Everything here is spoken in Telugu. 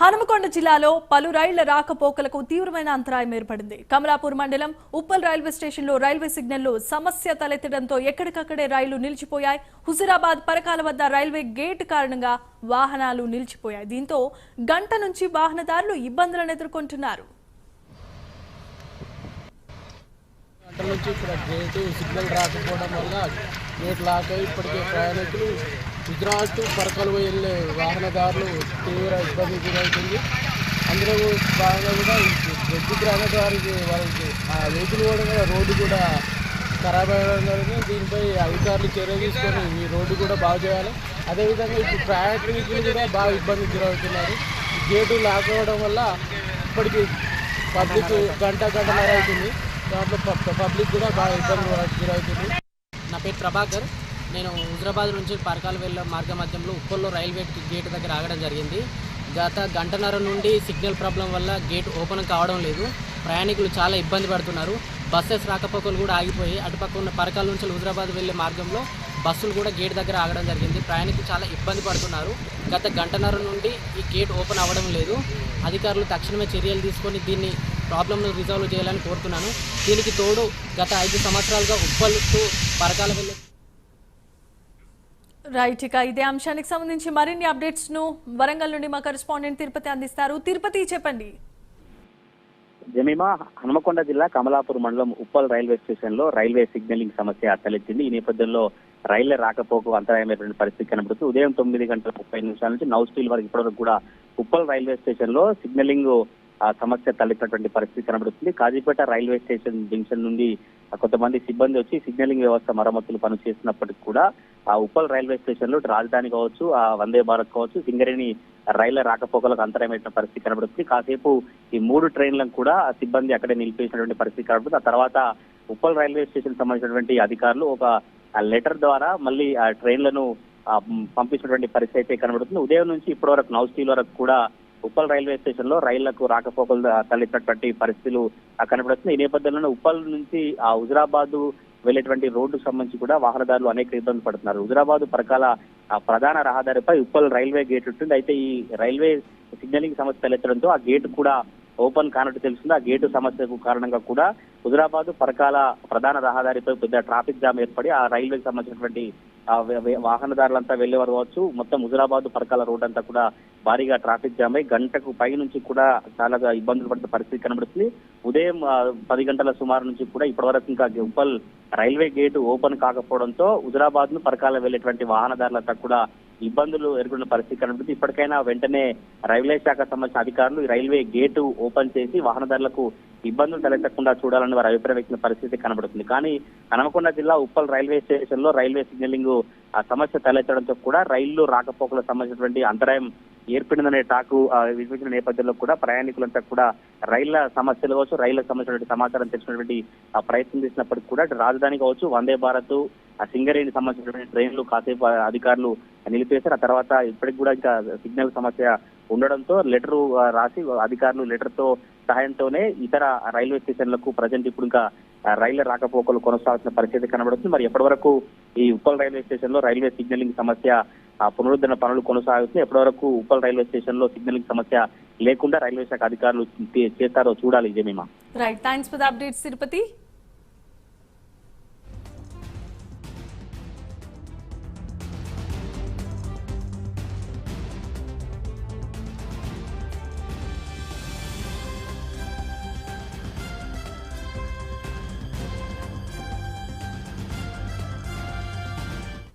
హనుమకొండ జిల్లాలో పలు రైళ్ల రాకపోకలకు తీవ్రమైన అంతరాయం ఏర్పడింది. కమలాపూర్ మండలం ఉప్పల్ రైల్వే స్టేషన్లో రైల్వే సిగ్నల్లో సమస్య తలెత్తడంతో ఎక్కడికక్కడే రైళ్లు నిలిచిపోయాయి. హుజురాబాద్ పరకాల వద్ద రైల్వే గేట్ కారణంగా వాహనాలు నిలిచిపోయాయి. దీంతో గంట నుంచి వాహనదారులు ఇబ్బందులను ఎదుర్కొంటున్నారు. సిగ్నల్ రాకపోవడం వల్ల గేట్ లాక్ అయి ఇప్పటికే ప్రయాణికులు గుజరాత్ పరకలు వెళ్ళే వాహనదారులు తీవ్ర ఇబ్బంది గురవుతుంది. అందులో భాగంగా కూడా రెడ్డి గ్రామదారికి వాళ్ళకి ఆ వెహికల్ కూడా రోడ్డు కూడా ఖరాబ్ అవ్వడం జరిగింది. దీనిపై అధికారులు చర్య తీసుకొని ఈ రోడ్డు కూడా బాగు చేయాలి. అదేవిధంగా ఇప్పుడు ప్రయాణికులు కూడా బాగా ఇబ్బంది గురవుతున్నారు. గేటు లాక్ అవ్వడం వల్ల ఇప్పటికీ పబ్లిక్ గంటన్నర అవుతుంది. దాంట్లో పబ్లిక్ కూడా బాగా ఇబ్బంది గురవుతుంది. నా పేరు ప్రభాకర్. నేను హుజురాబాద్ నుంచి పరకాల వెళ్ళే మార్గ మధ్యంలో ఉప్పల్లో రైల్వే గేట్ దగ్గర ఆగడం జరిగింది. గత గంటన్నర నుండి సిగ్నల్ ప్రాబ్లం వల్ల గేట్ ఓపెన్ కావడం లేదు. ప్రయాణికులు చాలా ఇబ్బంది పడుతున్నారు. బస్సెస్ రాకపోకలు కూడా ఆగిపోయి అటుపక్క ఉన్న పరకాల నుంచి హుజురాబాద్ వెళ్ళే మార్గంలో బస్సులు కూడా గేట్ దగ్గర ఆగడం జరిగింది. ప్రయాణికులు చాలా ఇబ్బంది పడుతున్నారు. గత గంటన్నర నుండి ఈ గేట్ ఓపెన్ అవ్వడం లేదు. అధికారులు తక్షణమే చర్యలు తీసుకొని దీన్ని ప్రాబ్లంను రిజాల్వ్ చేయాలని కోరుతున్నాను. దీనికి తోడు గత 5 సంవత్సరాలుగా ఉప్పల్ టు పరకాల వెళ్ళే రైట్. ఇక ఇదే అంశానికి సంబంధించి మరిన్ని అప్డేట్స్ ను వరంగల్ నుండి మా కరెస్పాండెంట్ తిరుపతి అందిస్తారు. తిరుపతి, చెప్పండి. జమీమా, హనుమకొండ జిల్లా కమలాపూర్ మండలం ఉప్పల్ రైల్వే స్టేషన్ లో రైల్వే సిగ్నలింగ్ సమస్య తలెత్తింది. ఈ నేపథ్యంలో రైళ్ల రాకపోకు అంతరాయమైనటువంటి పరిస్థితి కనబడుతుంది. ఉదయం 9:30 నుంచి నౌ స్టీల్ వరకు ఇప్పటివరకు కూడా ఉప్పల్ రైల్వే స్టేషన్ లో సిగ్నలింగ్ సమస్య తలెత్తినటువంటి పరిస్థితి కనబడుతుంది. కాజీపేట రైల్వే స్టేషన్ జంక్షన్ నుండి కొంతమంది సిబ్బంది వచ్చి సిగ్నలింగ్ వ్యవస్థ మరమ్మతులు పని చేస్తున్నప్పటికీ కూడా ఆ ఉప్పల్ రైల్వే స్టేషన్ లో రాజధాని కావచ్చు, ఆ వందే భారత్ కావచ్చు, సింగరేణి రైళ్ల రాకపోకలకు అంతరాయమైన పరిస్థితి కనబడుతుంది. కాసేపు ఈ 3 ట్రైన్లను కూడా సిబ్బంది అక్కడే నిలిపేసినటువంటి పరిస్థితి కనబడుతుంది. ఆ తర్వాత ఉప్పల్ రైల్వే స్టేషన్ సంబంధించినటువంటి అధికారులు ఒక లెటర్ ద్వారా మళ్ళీ ఆ ట్రైన్లను పంపించినటువంటి పరిస్థితి అయితే కనబడుతుంది. ఉదయం నుంచి ఇప్పటి వరకు నౌ స్టీల్ వరకు కూడా ఉప్పల్ రైల్వే స్టేషన్ లో రైళ్లకు రాకపోకలు తలెత్తినటువంటి పరిస్థితులు కనబడుతుంది. ఈ నేపథ్యంలో ఉప్పల్ నుంచి ఆ హుజురాబాద్ వెళ్లేటువంటి రోడ్డుకు సంబంధించి కూడా వాహనదారులు అనేక ఇబ్బంది పడుతున్నారు. హుజురాబాద్ పరకాల ప్రధాన రహదారిపై ఉప్పల్ రైల్వే గేట్ ఉంటుంది. అయితే ఈ రైల్వే సిగ్నలింగ్ సమస్య తలెత్తడంతో ఆ గేటు కూడా ఓపెన్ కానట్టు తెలుస్తుంది. ఆ గేటు సమస్యకు కారణంగా కూడా హుజురాబాద్ పరకాల ప్రధాన రహదారిపై పెద్ద ట్రాఫిక్ జామ్ ఏర్పడి ఆ రైల్వేకి సంబంధించినటువంటి వాహనదారులంతా వెళ్లేవారు కావచ్చు, మొత్తం హుజురాబాద్ పరకాల రోడ్ అంతా కూడా భారీగా ట్రాఫిక్ జామ్ అయి గంటకు పై నుంచి కూడా చాలా ఇబ్బందులు పడుతున్న పరిస్థితి కనబడుతుంది. ఉదయం 10 గంటల సుమారు నుంచి కూడా ఇప్పటి వరకు ఇంకా ఉప్పల్ రైల్వే గేటు ఓపెన్ కాకపోవడంతో హుజురాబాద్ ను పరకాల వెళ్లేటువంటి వాహనదారులంతా కూడా ఇబ్బందులు ఎదుర్కొన్న పరిస్థితి కనబడుతుంది. ఇప్పటికైనా వెంటనే రైల్వే శాఖ సంబంధించిన అధికారులు ఈ రైల్వే గేటు ఓపెన్ చేసి వాహనదారులకు ఇబ్బందులు తలెత్తకుండా చూడాలని వారు అభిప్రాయం వ్యక్తం పరిస్థితి కనబడుతుంది. కానీ హనుమకొండ జిల్లా ఉప్పల్ రైల్వే స్టేషన్ లో రైల్వే సిగ్నలింగ్ సమస్య తలెత్తడంతో కూడా రైళ్లు రాకపోకలకు సంబంధించినటువంటి అంతరాయం ఏర్పడిందనే టాకు వినిపించిన నేపథ్యంలో కూడా ప్రయాణికులంతా కూడా రైళ్ల సమస్యలు కావచ్చు, రైళ్లకు సంబంధించినటువంటి సమాచారం తెలిసినటువంటి ప్రయత్నం చేసినప్పటికీ కూడా రాజధాని కావచ్చు, వందే భారత్, సింగరేణి సంబంధించినటువంటి ట్రైన్లు కాసేపు అధికారులు నిలిపేశారు. ఆ తర్వాత ఇప్పటికి కూడా ఇంకా సిగ్నల్ సమస్య ఉండడంతో లెటర్ రాసి అధికారులు లెటర్ తో సహాయంతోనే ఇతర రైల్వే స్టేషన్లకు ప్రజెంట్ ఇప్పుడు ఇంకా రైళ్ల రాకపోకలు కొనసాగుతున్న పరిస్థితి కనబడుతుంది. మరి ఎప్పటి వరకు ఈ ఉప్పల్ రైల్వే స్టేషన్ లో రైల్వే సిగ్నలింగ్ సమస్య పునరుద్ధరణ పనులు కొనసాగుతున్నాయి, ఎప్పటి వరకు ఉప్పల్ రైల్వే స్టేషన్ లో సిగ్నలింగ్ సమస్య లేకుండా రైల్వే శాఖ అధికారులు చేస్తారో చూడాలి. Jemimah. Right, thanks for the updates Tirupati.